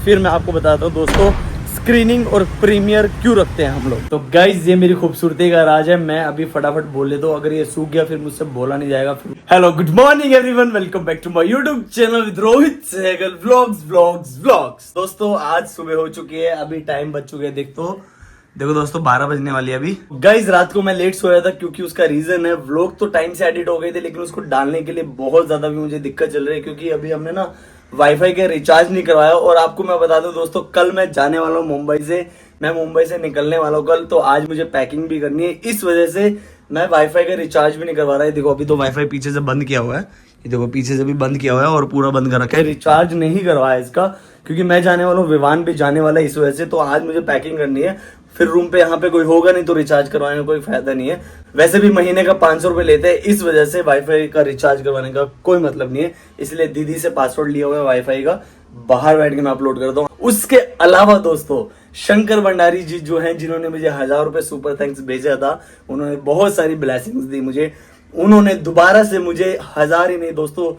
फिर मैं आपको बताता हूँ दोस्तों स्क्रीनिंग और प्रीमियर क्यों रखते हैं हम लोग। तो गाइज ये मेरी खूबसूरती का राज है। मैं अभी फटाफट बोल लेता हूँ, अगर ये सूख गया फिर मुझसे बोला नहीं जाएगा। Hello good morning everyone, welcome back to my YouTube channel with Rohit Sehgal vlogs. दोस्तों आज सुबह हो चुकी है, अभी टाइम बज चुके हैं। देखो दोस्तों 12 बजने वाली है अभी। गाइज रात को मैं लेट सोया था क्योंकि उसका रीजन है व्लॉग तो टाइम से एडिट हो गए थे, लेकिन उसको डालने के लिए बहुत ज्यादा भी मुझे दिक्कत चल रही है क्योंकि अभी हमने ना वाईफाई का रिचार्ज नहीं करवाया। और आपको मैं बता दूं दोस्तों, कल मैं जाने वाला हूँ मुंबई से। मैं मुंबई से निकलने वाला हूँ कल, तो आज मुझे पैकिंग भी करनी है। इस वजह से मैं वाईफाई का रिचार्ज भी नहीं करवा रहा है। देखो अभी तो वाईफाई पीछे से बंद किया हुआ है, ये देखो पीछे से भी बंद किया हुआ है और पूरा बंद कर रखा है। रिचार्ज नहीं करवाया इसका क्योंकि मैं जाने वाला हूँ, विवान भी जाने वाला है इस वजह से। तो आज मुझे पैकिंग करनी है, फिर रूम पे यहाँ पे कोई होगा नहीं तो रिचार्ज करवाने का कोई फायदा नहीं है। वैसे भी महीने का 500 रुपए लेते हैं, इस वजह से वाईफाई का रिचार्ज करवाने का कोई मतलब नहीं है। इसलिए दीदी से पासवर्ड लिया हुआ है वाईफाई का, बाहर बैठ के मैं अपलोड करता हूँ। उसके अलावा दोस्तों शंकर भंडारी जी जो हैं, जिन्होंने मुझे 1000 रुपए सुपर थैंक्स भेजा था, उन्होंने बहुत सारी ब्लेसिंग्स दी मुझे। उन्होंने दोबारा से मुझे 1000 ही नहीं दोस्तों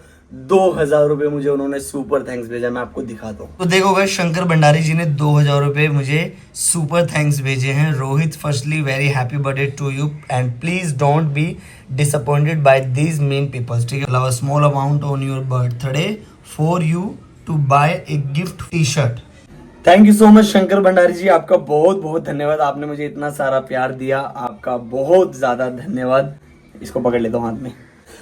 2000 रुपए मुझे उन्होंने सुपर थैंक्स भेजा। मैं आपको दिखाता हूँ। तो देखो गाइस, शंकर भंडारी जी ने 2000 रुपए मुझे सुपर थैंक्स भेजे हैं। Rohit firstly very happy birthday to you and please don't be disappointed by these men peoples. ठीक है, अलावा small amount on your birthday for you to buy a gift t shirt. Thank you so much Shankar Bhandari ji, आपका बहुत बहुत धन्यवाद। आपने मुझे इतना सारा प्यार दिया, आपका बहुत ज्यादा धन्यवाद। इसको पकड़ लेता हूँ हाथ में।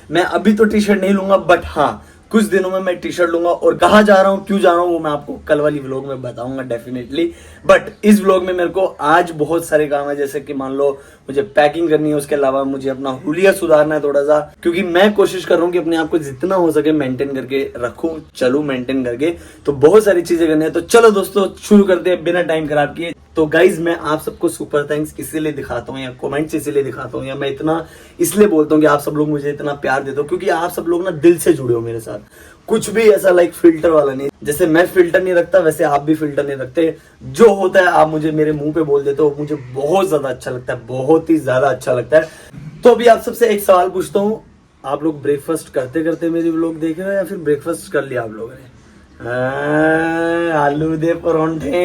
मैं अभी तो टी शर्ट नहीं लूंगा, बट हाँ कुछ दिनों में मैं टी शर्ट लूंगा। और कहाँ जा रहा हूँ, क्यों जा रहा हूँ, वो मैं आपको कल वाली व्लॉग में बताऊंगा डेफिनेटली। बट इस व्लॉग में मेरे को आज बहुत सारे काम है, जैसे कि मान लो मुझे पैकिंग करनी है, उसके अलावा मुझे अपना हुलिया सुधारना है थोड़ा सा, क्योंकि मैं कोशिश कर रहा हूँ कि अपने आप को जितना हो सके मेंटेन करके रखूं, चलूं मेंटेन करके। तो बहुत सारी चीजें करनी है। तो चलो दोस्तों शुरू करते हैं बिना टाइम खराब किए। तो गाइज मैं आप सबको सुपर थैंक्स इसीलिए दिखाता हूँ या कमेंट्स इसीलिए दिखाता हूँ या मैं इतना इसलिए बोलता हूँ कि आप सब लोग मुझे इतना प्यार देते हो, क्योंकि आप सब लोग ना दिल से जुड़े हो मेरे साथ। कुछ भी ऐसा लाइक फिल्टर वाला नहीं, जैसे मैं फिल्टर नहीं रखता वैसे आप भी फिल्टर नहीं रखते। जो होता है आप मुझे मेरे मुंह पे बोल देते हो, मुझे बहुत ज्यादा अच्छा लगता है, बहुत ही ज्यादा अच्छा लगता है। तो अभी आप सबसे एक सवाल पूछता हूँ, आप लोग ब्रेकफास्ट करते करते मेरी व्लॉग देख रहे हो या फिर ब्रेकफास्ट कर लिया आप लोगों ने? आलू दे परोंठे,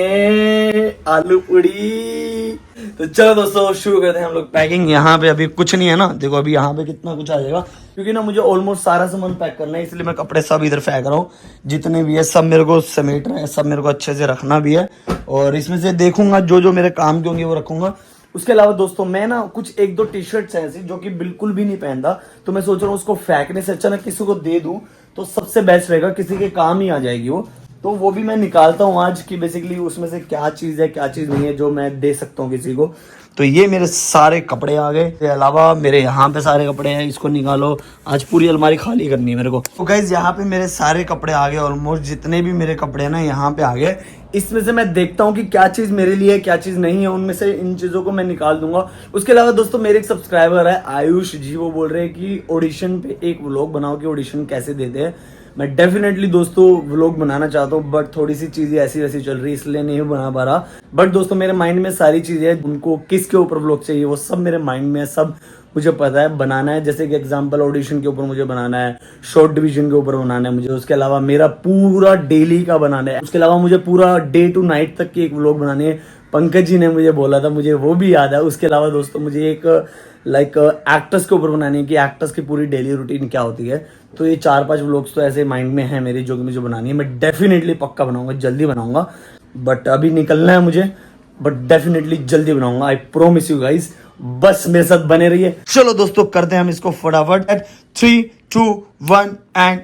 आलू पूड़ी। तो चलो दोस्तों शुरू करते हैं हम लोग पैकिंग। यहाँ पे अभी कुछ नहीं है ना, देखो अभी यहाँ पे कितना कुछ आ जाएगा, क्योंकि ना मुझे ऑलमोस्ट सारा सामान पैक करना है, इसलिए मैं कपड़े सब इधर फेंक रहा हूँ। जितने भी है सब मेरे को समेट रहे हैं, सब मेरे को अच्छे से रखना भी है। और इसमें से देखूंगा जो जो मेरे काम के होंगे वो रखूंगा। उसके अलावा दोस्तों मैं ना कुछ एक दो टी शर्ट्स हैं ऐसी जो कि बिल्कुल भी नहीं पहनता, तो मैं सोच रहा हूँ उसको फेंकने से अच्छा ना किसी को दे दूं तो सबसे बेस्ट रहेगा, किसी के काम ही आ जाएगी वो। तो वो भी मैं निकालता हूँ आज की बेसिकली उसमें से क्या चीज है क्या चीज नहीं है जो मैं दे सकता हूँ किसी को। तो ये मेरे सारे कपड़े आ गए, इसके अलावा मेरे यहाँ पे सारे कपड़े हैं, इसको निकालो। आज पूरी अलमारी खाली करनी है मेरे को। तो गाइस यहाँ पे मेरे सारे कपड़े आ गए, ऑलमोस्ट जितने भी मेरे कपड़े हैं ना यहाँ पे आ गए। इसमें से मैं देखता हूँ कि क्या चीज मेरे लिए है क्या चीज नहीं है, उनमें से इन चीजों को मैं निकाल दूंगा। उसके अलावा दोस्तों मेरे एक सब्सक्राइबर है आयुष जी, वो बोल रहे हैं कि ऑडिशन पे एक व्लॉग बनाओ कि ऑडिशन कैसे देते हैं। मैं डेफिनेटली दोस्तों व्लॉग बनाना चाहता हूँ, बट थोड़ी सी चीजें ऐसी वैसी चल रही इसलिए नहीं बना पा रहा। बट दोस्तों मेरे माइंड में सारी चीजें हैं, उनको किसके ऊपर व्लॉग चाहिए वो सब मेरे माइंड में है, सब मुझे पता है बनाना है। जैसे कि एग्जांपल ऑडिशन के ऊपर मुझे बनाना है, शॉर्ट डिवीजन के ऊपर बनाना है मुझे, उसके अलावा मेरा पूरा डेली का बनाना है, उसके अलावा मुझे पूरा डे टू नाइट तक की एक व्लॉग बनानी है। पंकज जी ने मुझे बोला था, मुझे वो भी याद है। उसके अलावा दोस्तों मुझे एक लाइक एक्टर्स के ऊपर बनानी है कि एक्टर्स की पूरी डेली रूटीन क्या होती है। तो ये 4-5 व्लॉग्स तो ऐसे माइंड में है मेरे जो कि मुझे बनानी है। मैं डेफिनेटली पक्का बनाऊंगा, जल्दी बनाऊंगा, बट अभी निकलना है मुझे, बट डेफिनेटली जल्दी बनाऊंगा, आई प्रोमिस यू गाइस। बस मेरे साथ बने रहिए। चलो दोस्तों करते हैं हम इसको फटाफट। 3, 2, 1 एंड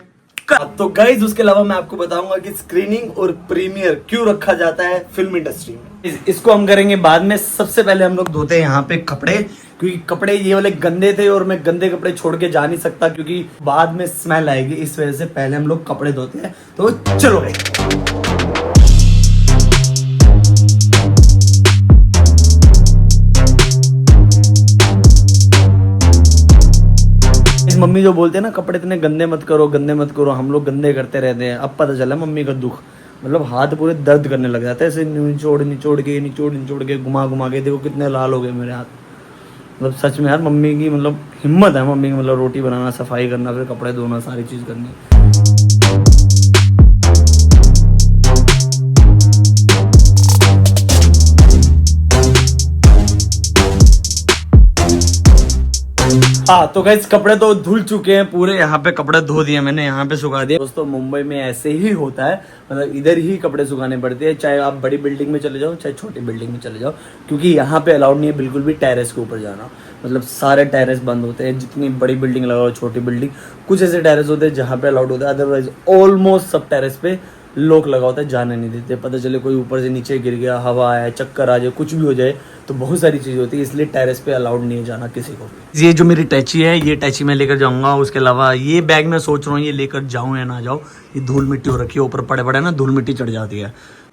तो गाइज उसके अलावा मैं आपको बताऊंगा कि स्क्रीनिंग और प्रीमियर क्यों रखा जाता है फिल्म इंडस्ट्री में। इसको हम करेंगे बाद में। सबसे पहले हम लोग धोते हैं यहाँ पे कपड़े, क्योंकि कपड़े ये वाले गंदे थे और मैं गंदे कपड़े छोड़ के जा नहीं सकता क्योंकि बाद में स्मेल आएगी, इस वजह से पहले हम लोग कपड़े धोते हैं। तो चलो भाई। मम्मी जो बोलते हैं ना कपड़े इतने गंदे मत करो गंदे मत करो, हम लोग गंदे करते रहते हैं। अब पता चला मम्मी का दुख, मतलब हाथ पूरे दर्द करने लग जाते हैं ऐसे निचोड़ के घुमा के। देखो कितने लाल हो गए मेरे हाथ। मतलब सच में यार मम्मी की मतलब हिम्मत है, मम्मी की मतलब रोटी बनाना, सफाई करना, फिर कपड़े धोना, सारी चीज़ करनी। हाँ तो गाइस कपड़े तो धुल चुके हैं पूरे, यहाँ पे कपड़े धो दिए मैंने, यहाँ पे सुखा दिए। दोस्तों मुंबई में ऐसे ही होता है, मतलब इधर ही कपड़े सुखाने पड़ते हैं, चाहे आप बड़ी बिल्डिंग में चले जाओ चाहे छोटी बिल्डिंग में चले जाओ, क्योंकि यहाँ पे अलाउड नहीं है बिल्कुल भी टेरेस के ऊपर जाना। मतलब सारे टेरेस बंद होते हैं, जितनी बड़ी बिल्डिंग लगाओ छोटी बिल्डिंग, कुछ ऐसे टेरेस होते हैं जहाँ पे अलाउड होता है, अदरवाइज ऑलमोस्ट सब टेरेस पे लोग लगा होता है, जाने नहीं देते। पता चले कोई ऊपर से नीचे गिर गया, हवा आए, चक्कर आ जाए, कुछ भी हो जाए, तो बहुत सारी चीज़ होती है, इसलिए टेरेस पे अलाउड नहीं है जाना किसी को भी। ये जो मेरी टैची है, ये टैची मैं लेकर जाऊंगा। उसके अलावा ये बैग मैं सोच रहा हूँ ये लेकर जाऊँ या ना जाऊँ, ये धूल मिट्टी हो रखी है, ऊपर पड़े पड़े ना धूल मिट्टी चढ़ जाती है,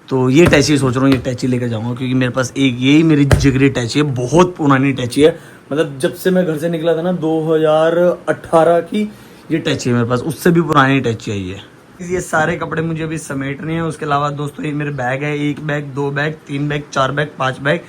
तो ये टैची सोच रहा हूँ ये टैची लेकर जाऊंगा, क्योंकि मेरे पास एक यही मेरी जिगरी टैची है, बहुत पुरानी टैची है। मतलब जब से मैं घर से निकला था ना 2018 की ये टैची है मेरे पास, उससे भी पुरानी टैची है ये सारे कपड़े मुझे अभी समेटने हैं। उसके अलावा दोस्तों ये मेरे बैग है, 1 bag 2 bag 3 bag 4 bag 5 bag.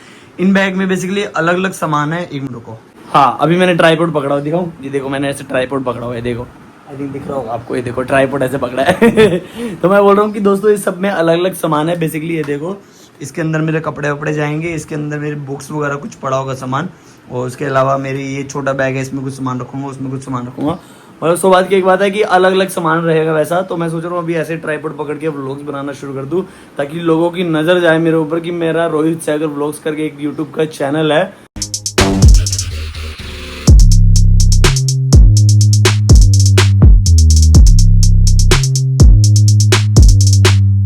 इन बैग में बेसिकली अलग अलग सामान है। एक मिनट को, हाँ अभी मैंने ट्राइपॉड पकड़ा हुआ, दिखाऊं? ये देखो मैंने ऐसे ट्राइपॉड पकड़ा हुआ है, देखो आई थिंक दिख रहा होगा आपको, ये देखो ट्राइपॉड ऐसे पकड़ा है तो मैं बोल रहा हूँ कि दोस्तों ये सब में अलग अलग सामान है बेसिकली। ये देखो इसके अंदर मेरे कपड़े वपड़े जाएंगे, इसके अंदर मेरे बुक्स वगैरह कुछ पड़ा होगा सामान, और उसके अलावा मेरी ये छोटा बैग है, इसमें कुछ सामान रखूंगा, उसमें कुछ सामान रखूंगा। और सो बात की एक बात है कि अलग अलग सामान रहेगा वैसा, तो मैं सोच रहा हूँ अभी ऐसे ट्राइपॉड पकड़ के व्लॉग्स बनाना शुरू कर दूँ, ताकि लोगों की नज़र जाए मेरे ऊपर कि मेरा रोहित सैगर व्लॉग्स करके एक यूट्यूब का चैनल है।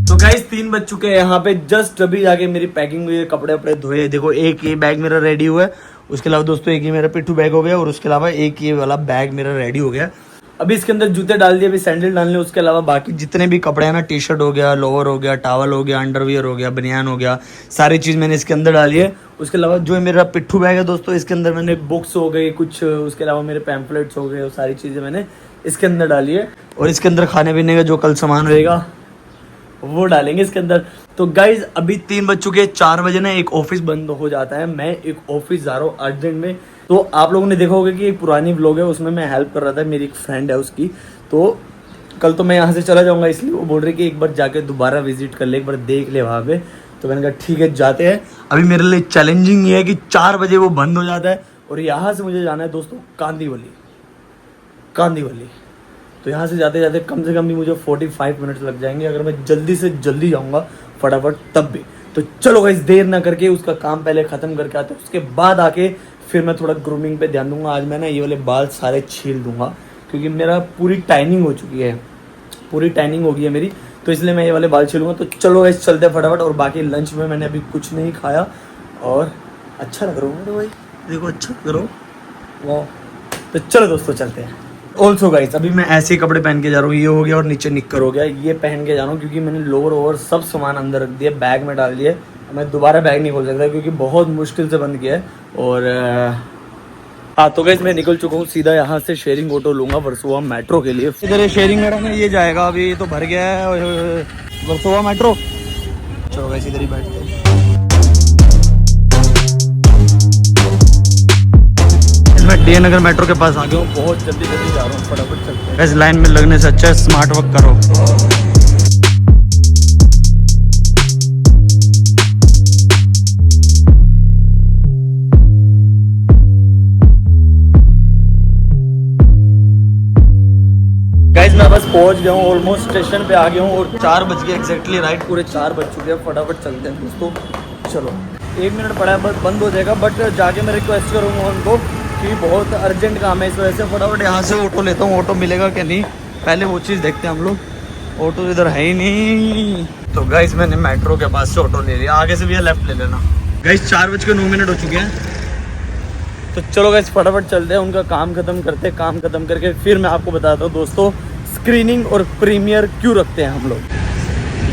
तो गाइस 3 बज चुके हैं यहाँ पे, जस्ट अभी जाके मेरी पैकिंग हुई है, कपड़े वपड़े धोए। देखो एक ये बैग मेरा रेडी हुआ है, उसके अलावा दोस्तों एक ये मेरा पिट्ठू बैग हो गया, और उसके अलावा एक ये वाला बैग मेरा रेडी हो गया। अभी इसके अंदर जूते डाल दिए, अभी सैंडल डालने। उसके अलावा बाकी जितने भी कपड़े हैं ना, टी शर्ट हो गया, लोअर हो गया, टावल हो गया, अंडरवियर हो गया, बनियान हो गया, सारी चीज़ मैंने इसके अंदर डाली है। उसके अलावा जो मेरा पिट्ठू बैग है दोस्तों, इसके अंदर मैंने बुक्स हो गई कुछ, उसके अलावा मेरे पैम्फलेट्स हो गए, वो सारी चीज़ें मैंने इसके अंदर डाली है। और इसके अंदर खाने पीने का जो कल सामान रहेगा वो डालेंगे इसके अंदर। तो गाइज अभी 3 बज चुके हैं, 4 बजे ना एक ऑफिस बंद हो जाता है, मैं एक ऑफिस जा रहा हूँ अर्जेंट में। तो आप लोगों ने देखा होगा कि एक पुरानी व्लॉग है, उसमें मैं हेल्प कर रहा था, मेरी एक फ्रेंड है उसकी। तो कल तो मैं यहाँ से चला जाऊँगा, इसलिए वो बोल रही कि एक बार जाके दोबारा विजिट कर ले, एक बार देख ले वहाँ पे। तो मैंने कहा ठीक है जाते हैं। अभी मेरे लिए चैलेंजिंग ये है कि 4 बजे वो बंद हो जाता है, और यहाँ से मुझे जाना है दोस्तों कांदीवली। तो यहाँ से जाते जाते कम से कम भी मुझे 45 मिनट्स लग जाएंगे, अगर मैं जल्दी से जल्दी जाऊँगा फटाफट तब भी। तो चलो गाइस देर ना करके उसका काम पहले ख़त्म करके आते हैं, उसके बाद आके फिर मैं थोड़ा ग्रूमिंग पे ध्यान दूंगा। आज मैं ना ये वाले बाल सारे छील दूंगा, क्योंकि मेरा पूरी टाइनिंग हो चुकी है, पूरी टाइनिंग हो गई है मेरी, तो इसलिए मैं ये वाले बाल छीलूंगा। तो चलो गाइस चलते हैं फटाफट। और बाकी लंच में मैंने अभी कुछ नहीं खाया, और अच्छा लग रहा हूँ भाई, देखो अच्छा लग रहा हूँ वाह। तो चलो दोस्तों चलते हैं। ऑल्सो गाइस अभी मैं ऐसे ही कपड़े पहन के जा रहा हूँ, ये हो गया और नीचे निक्कर हो गया, ये पहन के जा रहा हूँ, क्योंकि मैंने लोअर ओवर सब सामान अंदर रख दिया, बैग में डाल दिए। मैं दोबारा बैग नहीं खोल सकता, क्योंकि बहुत मुश्किल से बंद किया है। और हाँ तो गाइस मैं निकल चुका हूँ, सीधा यहाँ से शेयरिंग ऑटो लूँगा वर्सोवा मेट्रो के लिए। इधर शेयरिंग मेरा ना ये जाएगा, अभी तो भर गया है वर्सोवा मेट्रो। चलो गाइस इधर ही बैठते हैं। मैं डी नगर मेट्रो के पास आ गया हूँ, बहुत जल्दी जा रहा हूँ, फटाफट चलते हैं। इस लाइन में लगने से अच्छा है स्मार्ट वर्क करो। गाइस मैं बस पहुंच गया हूँ, ऑलमोस्ट स्टेशन पे आ गया हूँ, और 4 बज गए एग्जैक्टली, राइट पूरे 4 बज चुके हैं। फटाफट चलते हैं दोस्तों, चलो 1 मिनट पड़ा है, बस बंद हो जाएगा, बट जाके मैं रिक्वेस्ट करूँगा उनको कि बहुत अर्जेंट काम है, इस वजह से फटाफट यहाँ से ऑटो लेता हूँ। ऑटो मिलेगा कि नहीं पहले वो चीज़ देखते हैं हम लोग, ऑटो इधर है ही नहीं। तो गाइस मैंने मेट्रो के पास से ऑटो ले लिया, आगे से भी लेफ्ट ले लेना। गाइस 4:09 हो चुके हैं, तो चलो गाइस फटाफट चलते हैं, उनका काम खत्म करते हैं। काम खत्म करके फिर मैं आपको बताता हूँ दोस्तों स्क्रीनिंग और प्रीमियर क्यों रखते हैं हम लोग।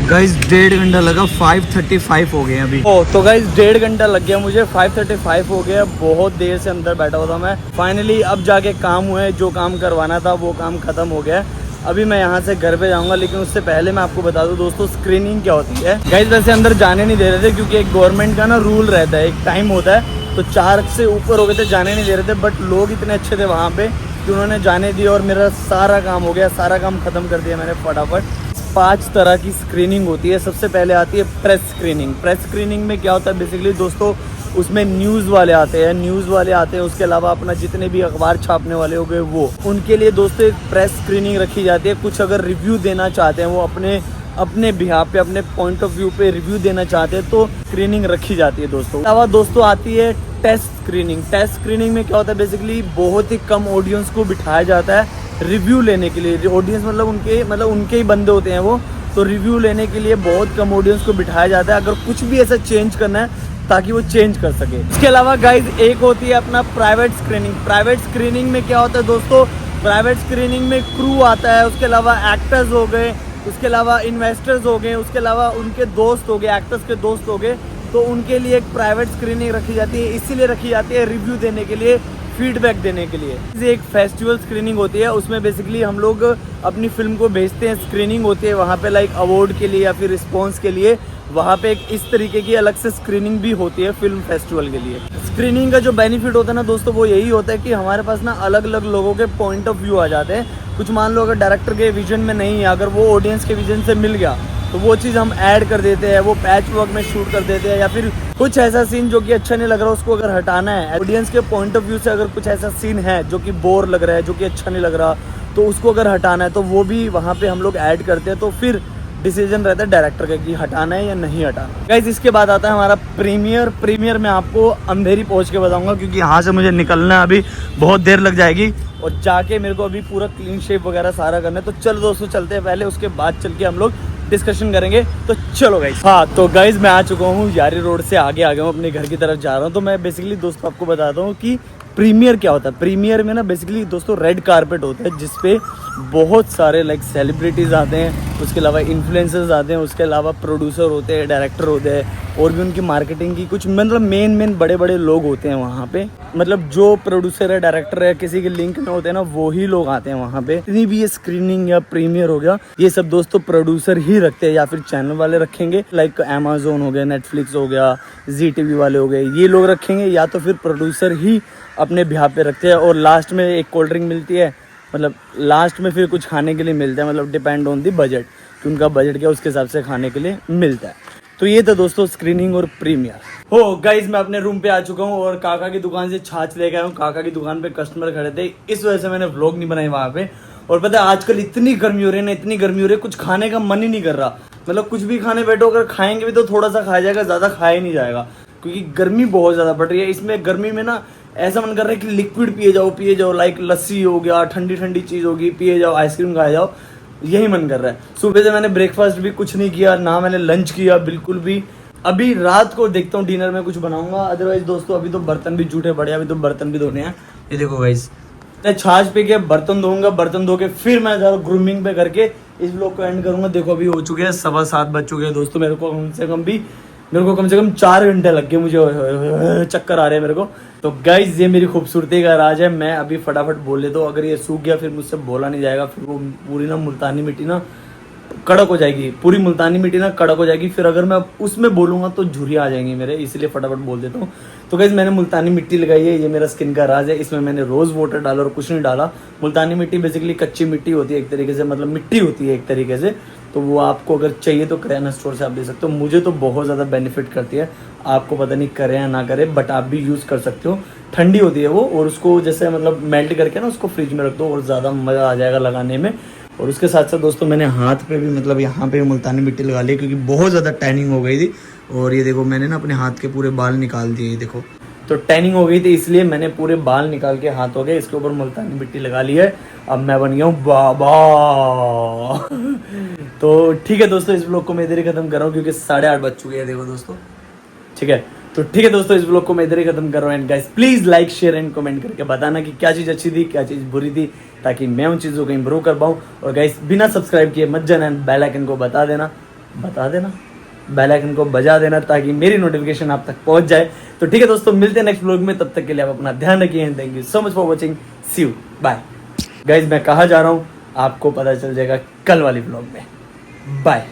गाइस 1.5 घंटा लगा, 5:35 हो गए हैं अभी। तो गाइस 1.5 घंटा लग गया मुझे, 5:35 हो गया, बहुत देर से अंदर बैठा हुआ था मैं। फाइनली अब जाके काम हुआ है, जो काम करवाना था वो काम खत्म हो गया। अभी मैं यहाँ से घर पे जाऊँगा, लेकिन उससे पहले मैं आपको बता दूँ दोस्तों स्क्रीनिंग क्या होती है। गाइस वैसे अंदर जाने नहीं दे रहे थे, क्योंकि एक गवर्नमेंट का ना रूल रहता है, एक टाइम होता है, तो 4 से ऊपर हो गए थे, जाने नहीं दे रहे थे। बट लोग इतने अच्छे थे वहाँ पे कि उन्होंने जाने दिया, और मेरा सारा काम हो गया, सारा काम खत्म कर दिया मैंने फटाफट। 5 तरह की स्क्रीनिंग होती है। सबसे पहले आती है प्रेस स्क्रीनिंग। प्रेस स्क्रीनिंग में क्या होता है बेसिकली दोस्तों, उसमें न्यूज़ वाले आते हैं, उसके अलावा अपना जितने भी अखबार छापने वाले हो गए वो, उनके लिए दोस्तों एक प्रेस स्क्रीनिंग रखी जाती है। कुछ अगर रिव्यू देना चाहते हैं, वो अपने बिहाफ पे, अपने पॉइंट ऑफ व्यू पे रिव्यू देना चाहते हैं तो स्क्रीनिंग रखी जाती है दोस्तों। अलावा दोस्तों आती है टेस्ट स्क्रीनिंग में क्या होता है, बेसिकली बहुत ही कम ऑडियंस को बिठाया जाता है रिव्यू लेने के लिए। ऑडियंस मतलब उनके ही बंदे होते हैं वो, तो रिव्यू लेने के लिए बहुत कम ऑडियंस को बिठाया जाता है अगर कुछ भी ऐसा चेंज करना है ताकि वो चेंज कर सके। इसके अलावा गाइज एक होती है अपना प्राइवेट स्क्रीनिंग में क्या होता है दोस्तों, प्राइवेट स्क्रीनिंग में क्रू आता है, उसके अलावा एक्टर्स हो गए, उसके अलावा इन्वेस्टर्स हो गए, उसके अलावा उनके दोस्त हो गए, एक्टर्स के दोस्त हो गए, तो उनके लिए एक प्राइवेट स्क्रीनिंग रखी जाती है। इसीलिए रखी जाती है रिव्यू देने के लिए, फीडबैक देने के लिए। ये एक फेस्टिवल स्क्रीनिंग होती है, उसमें बेसिकली हम लोग अपनी फिल्म को भेजते हैं, स्क्रीनिंग होती है वहाँ पे, लाइक अवार्ड के लिए या फिर रिस्पॉन्स के लिए। वहाँ पे एक इस तरीके की अलग से स्क्रीनिंग भी होती है फिल्म फेस्टिवल के लिए। स्क्रीनिंग का जो बेनिफिट होता है ना दोस्तों, वो यही होता है कि हमारे पास ना अलग अलग लोगों के पॉइंट ऑफ व्यू आ जाते हैं। कुछ मान लो अगर डायरेक्टर के विजन में नहीं है, अगर वो ऑडियंस के विजन से मिल गया तो वो चीज़ हम ऐड कर देते हैं, वो पैच वर्क में शूट कर देते हैं, या फिर कुछ ऐसा सीन जो कि अच्छा नहीं लग रहा उसको अगर हटाना है, ऑडियंस के पॉइंट ऑफ व्यू से अगर कुछ ऐसा सीन है जो कि बोर लग रहा है, जो कि अच्छा नहीं लग रहा, तो उसको अगर हटाना है तो वो भी वहाँ पे हम लोग ऐड करते हैं। तो फिर डिसीजन रहता है डायरेक्टर का कि हटाना है या नहीं हटाना। गाइस इसके बाद आता है हमारा प्रीमियर में आपको अंधेरी पहुंच के बताऊंगा, क्योंकि यहाँ से मुझे निकलना है, अभी बहुत देर लग जाएगी और जाके मेरे को अभी पूरा क्लीन शेप वगैरह सारा करना है। तो चलो दोस्तों चलते हैं पहले, उसके बाद चल के हम लोग डिस्कशन करेंगे। तो चलो गाइस। हाँ तो गाइस मैं आ चुका हूँ यारी रोड से, आगे आ गया हूँ, अपने घर की तरफ जा रहा हूँ। तो मैं बेसिकली दोस्तों आपको बताता हूँ कि प्रीमियर क्या होता है। प्रीमियर में ना बेसिकली दोस्तों रेड कारपेट होता है, जिसपे बहुत सारे लाइक सेलिब्रिटीज़ आते हैं, उसके अलावा इन्फ्लुएंसर्स आते हैं, उसके अलावा प्रोड्यूसर होते हैं, डायरेक्टर होते हैं, और भी उनकी मार्केटिंग की कुछ मतलब मेन बड़े बड़े लोग होते हैं वहाँ पे। मतलब जो प्रोड्यूसर है, डायरेक्टर है, किसी के लिंक में होते हैं ना, वो ही लोग आते हैं वहाँ पे। इतनी भी ये स्क्रीनिंग या प्रीमियर हो गया, ये सब दोस्तों प्रोड्यूसर ही रखते हैं या फिर चैनल वाले रखेंगे, लाइक अमेजोन हो गया, नेटफ्लिक्स हो गया, ZTV वाले हो गए, ये लोग रखेंगे, या तो फिर प्रोड्यूसर ही अपने बिहार पे रखते हैं। और लास्ट में एक कोल्ड ड्रिंक मिलती है, मतलब लास्ट में फिर कुछ खाने के लिए मिलता है, मतलब डिपेंड ऑन दी बजट कि उनका बजट क्या, उसके हिसाब से खाने के लिए मिलता है। तो ये था दोस्तों स्क्रीनिंग और प्रीमियर। हो गाइज मैं अपने रूम पे आ चुका हूँ और काका की दुकान से छाछ लेके आया हूँ। काका की दुकान पे कस्टमर खड़े थे, इस वजह से मैंने व्लॉग नहीं बनाई वहाँ पे। और पता है आजकल इतनी गर्मी हो रही है ना, इतनी गर्मी हो रही है, कुछ खाने का मन ही नहीं कर रहा। मतलब कुछ भी खाने बैठो, अगर खाएंगे भी तो थोड़ा सा खाया जाएगा, ज़्यादा खाया ही नहीं जाएगा, क्योंकि गर्मी बहुत ज़्यादा बढ़ रही है। इसमें गर्मी में ना ऐसा मन कर रहा है कि लिक्विड पिए जाओ, लाइक लस्सी हो गया, ठंडी चीज़ होगी, पिए जाओ, आइसक्रीम खाए जाओ, यही मन कर रहा है। सुबह से मैंने ब्रेकफास्ट भी कुछ नहीं किया, ना मैंने लंच किया बिल्कुल भी। अभी रात को देखता हूँ डिनर में कुछ बनाऊंगा, अदरवाइज दोस्तों अभी तो बर्तन भी जूठे पड़े, अभी तो बर्तन भी धोने हैं। ये देखो गाइस, मैं छाछ पे के बर्तन धोऊंगा, बर्तन धो के फिर मैं ज़रा ग्रूमिंग पे करके इस ब्लॉग को एंड करूंगा। देखो अभी हो चुके हैं 7:15 बज चुके हैं दोस्तों। मेरे को कम से कम 4 घंटे लग गए, मुझे चक्कर आ रहे हैं मेरे को। तो गाइज ये मेरी खूबसूरती का राज है, मैं अभी फटाफट बोल लेता हूँ। अगर ये सूख गया फिर मुझसे बोला नहीं जाएगा, फिर वो पूरी ना मुल्तानी मिट्टी ना कड़क हो जाएगी, पूरी मुल्तानी मिट्टी ना कड़क हो जाएगी। फिर अगर मैं उसमें बोलूँगा तो झुर्रियाँ आ जाएंगी मेरे, इसलिए फटाफट बोल देता हूँ। तो गाइस मैंने मुल्तानी मिट्टी लगाई है, ये मेरा स्किन का राज है। इसमें मैंने रोज़ वाटर डाला और कुछ नहीं डाला। मुल्तानी मिट्टी बेसिकली कच्ची मिट्टी होती है एक तरीके से, मतलब मिट्टी होती है एक तरीके से। तो वो आपको अगर चाहिए तो करियाना स्टोर से आप ले सकते हो। मुझे तो बहुत ज़्यादा बेनिफिट करती है, आपको पता नहीं करे या ना करे, बट आप भी यूज़ कर सकते हो। ठंडी होती है वो, और उसको जैसे मतलब मेल्ट करके ना उसको फ्रिज में रख दो और ज़्यादा मज़ा आ जाएगा लगाने में। और उसके साथ साथ दोस्तों मैंने हाथ पे भी, मतलब यहाँ पे मुल्तानी मिट्टी लगा ली, क्योंकि बहुत ज़्यादा टैनिंग हो गई थी। और ये देखो मैंने ना अपने हाथ के पूरे बाल निकाल दिए, ये देखो, तो टैनिंग हो गई थी, इसलिए मैंने पूरे बाल निकाल के हाथों के इसके ऊपर मुल्तानी मिट्टी लगा ली है। अब मैं बन गया हूँ बाबा। तो ठीक है दोस्तों, इस ब्लॉग को मैं इधर ही खत्म कर रहा हूँ, क्योंकि 8:30 बज चुके हैं देखो दोस्तों। ठीक है, तो ठीक है दोस्तों, इस ब्लॉग को मैं इधर ही खत्म कर रहा हूँ। And guys please like share and comment करके बताना कि क्या चीज़ अच्छी थी, क्या चीज़ बुरी थी, ताकि मैं उन चीज़ों को इम्प्रूव कर पाऊँ। और गाइस बिना सब्सक्राइब किए मत जाना, बेल आइकन को बता देना, बेल आइकन को बजा देना, ताकि मेरी नोटिफिकेशन आप तक पहुंच जाए। तो ठीक है दोस्तों, मिलते हैं नेक्स्ट ब्लॉग में, तब तक के लिए आप अपना ध्यान रखिए। Thank you so much for watching, see you, bye. Guys मैं कहाँ जा रहा हूँ आपको पता चल जाएगा कल वाली ब्लॉग में। बाय।